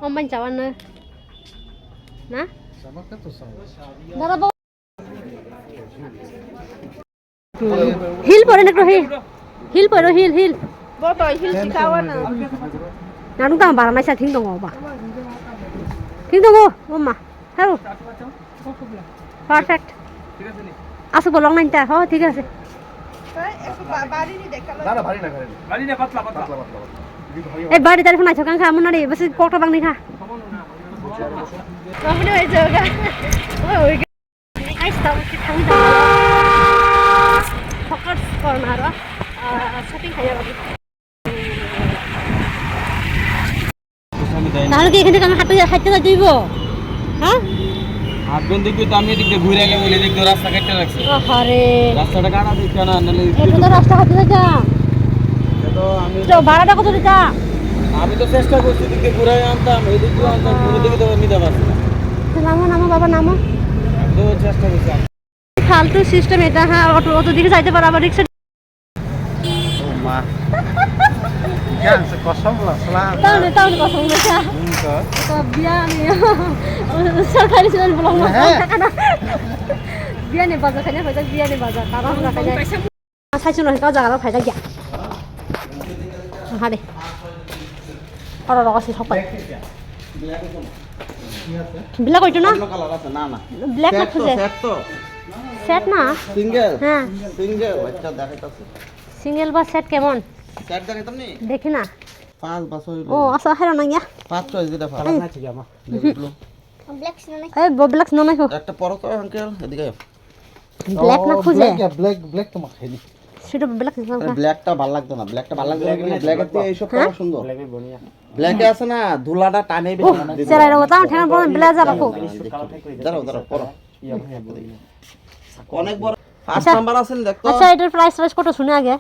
Ông bánh cháu ăn ơi. Nè. দাঁড়াবো hill পরে না একটু হিল পরে হিল বটই হিল শিখাওয়া না নানু তো বাড়া নাই সাথে দङ বা ঠিক দङ ওমা হ্যালো পারফেক্ট ঠিক আছে নি আসো বলং নাইতা হ ঠিক আছে একটু বাড়ি নি দেখালো না ভারী না ভারী না পাতলা এই বাড়ি তারিখ নাই ছকাং খা মন রে বস পকটা বাং নি খা বাবুলে হই যাওগা ওই আইস তাও কি থামি দাও ফকাস কর্নার শপিং খাইয়া বাবু তাহলে কি এখান থেকে আমি হাঁটতে যাইব হ্যাঁ হাতগন দেখবি তো আমি এদিকে ঘুরে এলাম বলে দেখো রাস্তা কেটে রাখছে আরে রাস্তাটা কাটা দিচ্ছে না নালে এটা তো রাস্তা হাঁটতে যা তো আমি তো ভাড়াটা কত দিতা আমি তো চেষ্টা করছি এদিকে ঘুরে আনতাম এদিকে আনতাম ওদিকে তো নিতে পারছি না নামো বাবা নামো আমি তো চেষ্টা করছি ফালতু সিস্টেম এটা হ্যাঁ অটো দিকে যাইতে পারো আবার রিক্সা ও মা Yang sekosong lah tahun kosong aja biar nih सरकारी school belum biar nih bazar kayaknya phải biar nih bazar karena nggak kayaknya saya cuma tahu jangan phải ya hari orang orang sih sampai black itu na black না খুঁজে set না single হ্যাঁ single আচ্ছা দেখাইতাছি single বা set কেমন set দেখাইতাম নি দেখি না 5 বছর ও আচ্ছা হেরো না গিয়া 5 চয়েস দিটা ভালো না ঠিক আমা দেখলো ব্ল্যাক না নাই একটা পরো তো আঙ্কেল এদিকে ব্ল্যাক না খুঁজে ব্ল্যাক তো মাখাইনি সেটা ব্ল্যাক না ব্ল্যাকটা ভালো লাগতো না ব্ল্যাকটা ভালো লাগতো না ব্ল্যাকের থেকে এইসব কালার সুন্দর ব্ল্যাকে আছে না ধুলাটা টানে বেশি না সেরা এর কথা ঠেনা বল ব্লেজার রাখো দাঁড়াও পরো অনেক বড় 5 নাম্বার আছেন দেখো আচ্ছা এটার প্রাইস কত শুনে আগে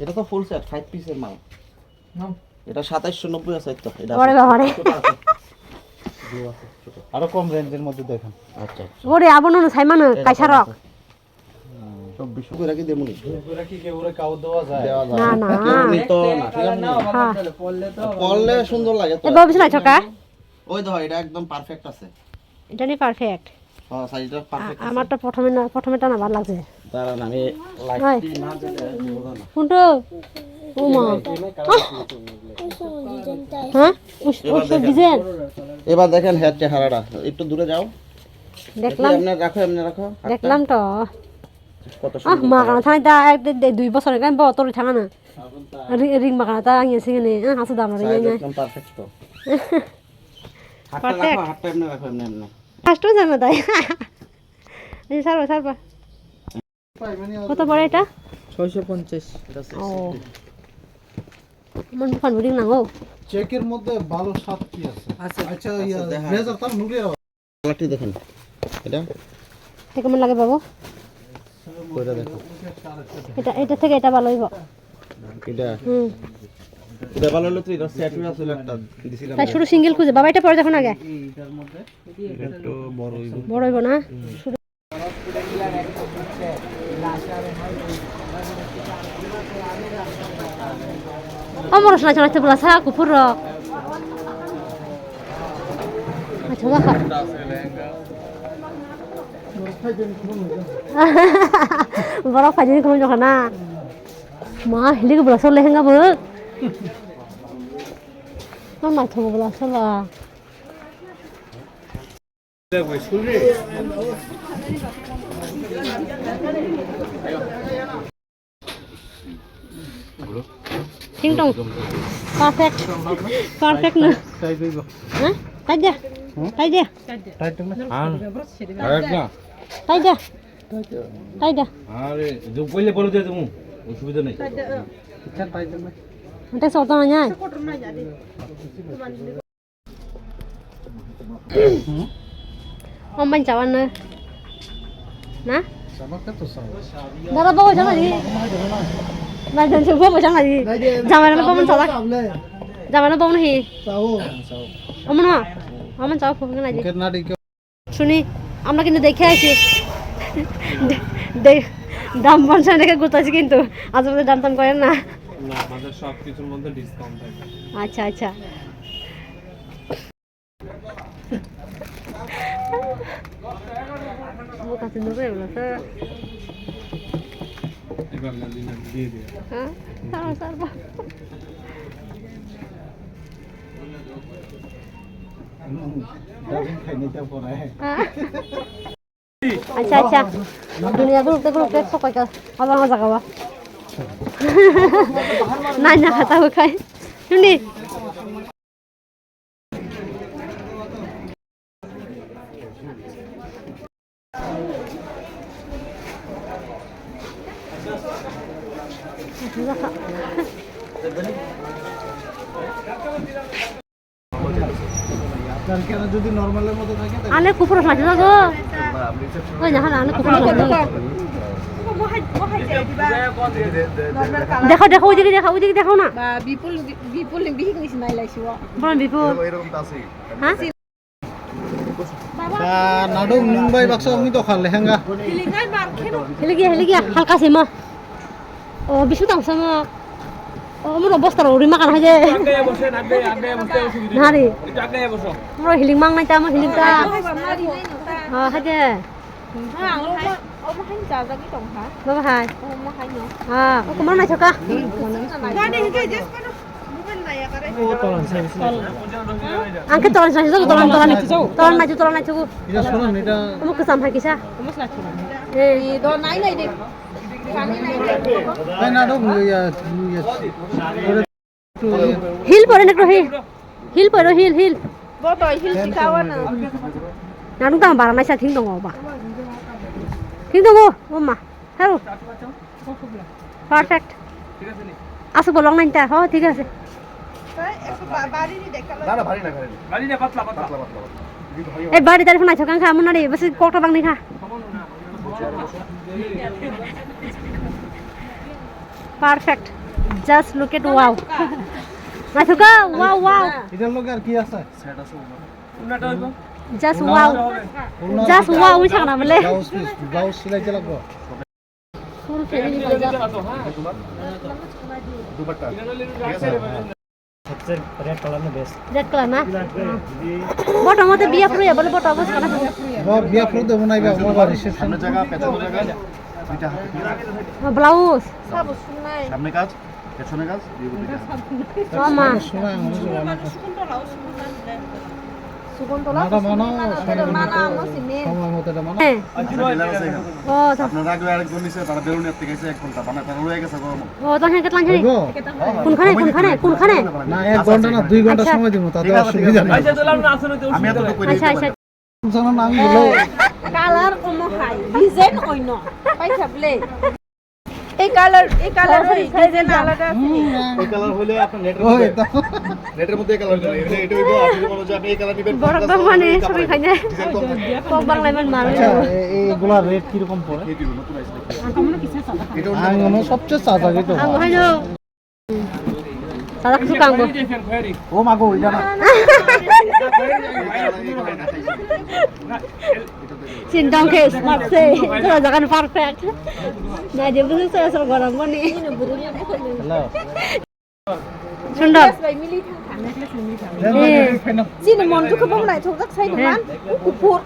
এটা তো ফুল সেট 5 পিসের মাল এটা 2790 আছে তো এটা ওরে বাবা রে আরো কম রেঞ্জের মধ্যে দেখেন আচ্ছা ওরে আবনো না সাইমান কাইছা রক 2400 করে কি দেমুনি করে কি ওরে কাউ দেওয়া যায় না না তো না ঠিক আছে হ্যাঁ পড়লে সুন্দর লাগে তো এ বাবু না ছকা ওই দেখো এটা একদম পারফেক্ট আছে এটা নি পারফেক্ট হ্যাঁ সাইজটা পারফেক্ট আমার তো প্রথমেটা না ভালো লাগছে দাঁড়ান আমি লাইট না দিলে বুঝা না কোনটো ও মা হ্যাঁ ওই ডিজাইন এবার দেখেন হেড চেহারাটা একটু দূরে যাও দেখলাম এমনি রাখো দেখলাম তো কত মা কানা থাই দা 2 বছর গান ব তোর থানা না রিং মা কানা তা আইছে নে হাসু দাম রে একদম পারফেক্ট তো হাতটা এমনি রাখো এমনি ফার্স্ট জানা তাই এই সারবা কত বড় এটা 650 ও মন ফান বুড়ি না গো চেকের মধ্যে ভালো স্বাদ কি আছে আচ্ছা ব্লেজার তার নুরিয়া কালারটি দেখেন এটা কেমন লাগে বাবু কইরা দেখো এটা থেকে এটা ভালো হইব এটা এটা ভালো হলো তো এটা সেট হয়ে আছে একটা দিছিলাম তাই শুরু সিঙ্গেল খুঁজে বাবা এটা পরে দেখো না আগে এটার মধ্যে একটু বড় হইব না আমার শোনা শোনা বলা সা কুপুর আচ্ছা দেখো বড় ফাইদিন কোন যখন না মা হিলি বলা সলে হেঙ্গা বল মা থব বলা সলা Ting tong. Perfect না তাই দেব হ্যাঁ তাই দে তাই না তাই দে আরে যে কইলে পরে দিয়ে দেবো অসুবিধা নেই আচ্ছা তাই দেব এটা সত না যায় অম্বান চাওয়ান না না sama ka to sa দাদা বাবু জানা দি না জান সব বাবু জানা দি জামানা বাবু চালা জামানা বাবু নাহি sao অমন চাও ফোন না দি ke na di ke শুনি আমরা কিন্তু দেখে আইছি দাম বলছেন দেখে গুতাছি কিন্তু আজ আমাদের দাম টাম করেন না না আমাদের সব কিছুর মধ্যে ডিসকাউন্ট থাকে আচ্ছা আচ্ছা কাছে ঢুকে গেল স্যার হ্যাঁ স্যার স্যার আচ্ছা আচ্ছা দুনিয়া গ্রুপতে সবাই আবার মজা খাওয়া নাই না খাতা খাই শুনি আপনার কেন যদি নরমালের মতো থাকে আনে কুকুর খাইছে না গো ওই না আনে কুকুর খাইছে দেখো দেখো ওইদিকে দেখো না বিপুল বিপুল বিহিক নিচিনাই লাইছো বল বিপুল হ্যাঁ নাডুম মুম্বাই বাক্স আমি তো খাল লেহেঙ্গা হিলিঙাই মার খেনো হেলিগিয়া হালকা সিমা ও বিশু দাম সামা ও মোর অবস্থা ওরি মাকান হয় যে না রে মোর হিলিং মাং নাই তা আমার হিলিং তা হয় যে Ông hành giá cái tổng hả? বাবা হাই Ông hành nhở? ও কুমার নাই থকা Ra đi cái just cái nó. Bukan lah ya kare. আঙ্কে তরন সাইছে তরন নাই চুকু এটা শুনুন এটা মোক কাম হয় কিসা Thì đó nãy này đi. Kami nãy này. তাই নাডুম হিল পরে না হিল পরে hill Vô tội hill si kawan na. নানু তা বারা নাই সা থিং দङ বা থিং দङ ওমা হ্যালো পারফেক্ট আসো বলং নাই তা হ্যাঁ ঠিক আছে Đấy, em bari ni dekalo. না ভারী না ভারী না পাতলা পাতলা এই বাড়ি দাঁড়িয়ে নাই থকা খা মন রে বস কোটা বাং নাই খা perfect just look at wow নাই থকা ওয়াও এটার লগে আর কি আছে জাস্ট ওয়াও উই থাকা না বলে ব্লাউজ সিলাইতে লাগবে ফুল ফ্যামিলি বাজা দুপাট্টা ঠিক আছে রেড কালার না বটো মতে বিয়া ফুরিয়া বলে বটো অবস্থা না বিয়া ফুল দেব নাই বা আমার রিসেপশন সামনে জায়গা পেছনে জায়গা দুইটা হাতে ব্লাউজ Sabu sunai. সামনে কাজ পেছনে কাজ দিয়ে দুইটা মামা শোনা Sukuntola. মানা মানা Mana amo si men. সময় মতো এটা মানা হ্যাঁ ডিলার আছে এখানে ও আপনার আগে আরেকজন নিছে তারা বেরোনি আর থেকে 1 ঘন্টা বানা তারা রয়ে গেছে গরম ও তখন কেটলান ছে হইবো কোনখানে না 1 ঘন্টা না 2 ঘন্টা সময় দিব তাতে অসুবিধা নাই আমি এত তো কই আচ্ছা আচ্ছা জানা নাম গুলো Color omo hai. Design oino. Paisa ble. এই কালার ওই ডিজাইন আলাদা আছে এই কালার হলে আপনার নেটের ওই মধ্যে তো নেটের মধ্যে কালার করে এটা হইবো আপনি মনে যে আপনি এই কালার দিবেন বড় মানে সবাই খাই যায় কম বাংলায় মান মারে আচ্ছা এইগুলা রেট কি রকম পড়ে এই দিব নতুন আইছে এটা আঙ্গনো সবচেয়ে চাচা তো আঙ্গো হাইনো সাদা কিছু কাঙ্গো ও মাগো ওই জানা চিন্তাং কেস মারছে তোরা জাগান পারফেক্ট না যে বুঝছ সর গরম বনি হ্যালো সুন্দর ভাই মিলি জিনে মন তো খবর নাই থক সাই দমান কুকুর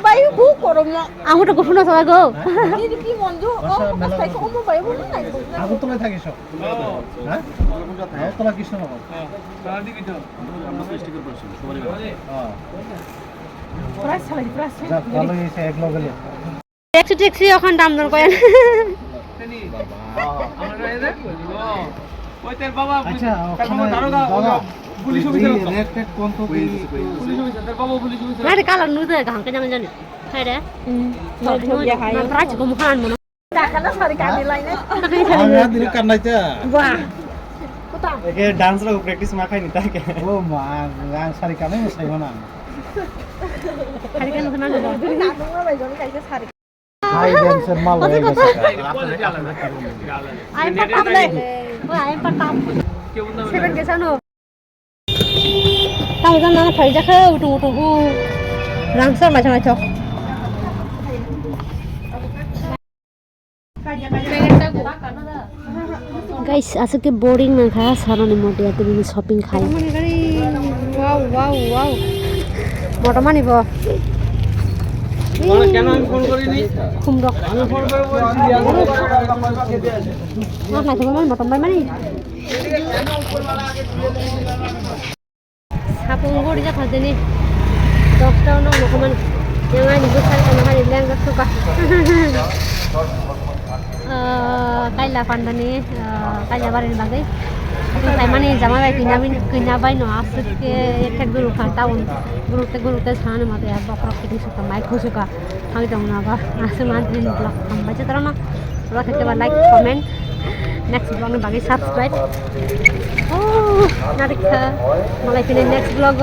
বাই বু করম না আঙ্গুটা গুফুন সবাই গো জিনে কি মন দু ও সাই তো ওমো বাই বু নাই আগু তুমি থাকিস হ্যাঁ তোমার কৃষ্ণনগর আমরা স্টিকার করছি সবারই হ্যাঁ ভালো হয়েছে এক লগলে ট্যাক্সি এখন দাম দর করেন আচ্ছা দাদা পুলিশ অফিসার রেট রেট কোন তো আরে কালার নুদে গাঁকে জানেন জানি হাই রে না প্রাইস কম খান মনে টাকাটা সারি কানে লাইনে আমরা দিল কান্নাইতা বাহ কোথা একে ডান্স লাগো প্র্যাকটিস মা খাই নি তাকে ও মা গান সারি কানে সাইব না খালি কেন না গো নানুরা ভাই জন কাইছে সারি হাই ড্যান্সের মাল হয়ে গেছে আই পাটাম লে ও আই পাটাম সেটা গেছানো তাও জান না ফাই যাখে উটু হু রাংসর মাছ মাছ गाइस आज के बोर्डिंग में खाया सारा ने मोटे आते दिन शॉपिंग खाई मने गरी वाओ वाओ वाओ मोटा मानी बो কেন আমি ফোন করিনি কুমড়ো আমি ফোন করে বলছি মাছ নাই তোমার মটন বাই মানে sapung guri ja thade ni 10 ta no mokaman yang ai bu sal kan hari lang gat suka kaila pandani kaila barin bagai sai mani jama bai kinya bai no aske ek guru ka taun guru te chhan mate ya bakra kitin suka mai khusuka thang jam na ba asman din blog ham bache tarana ro thekte ba like comment next vlog ni bagi subscribe oh narikha malai pine next vlog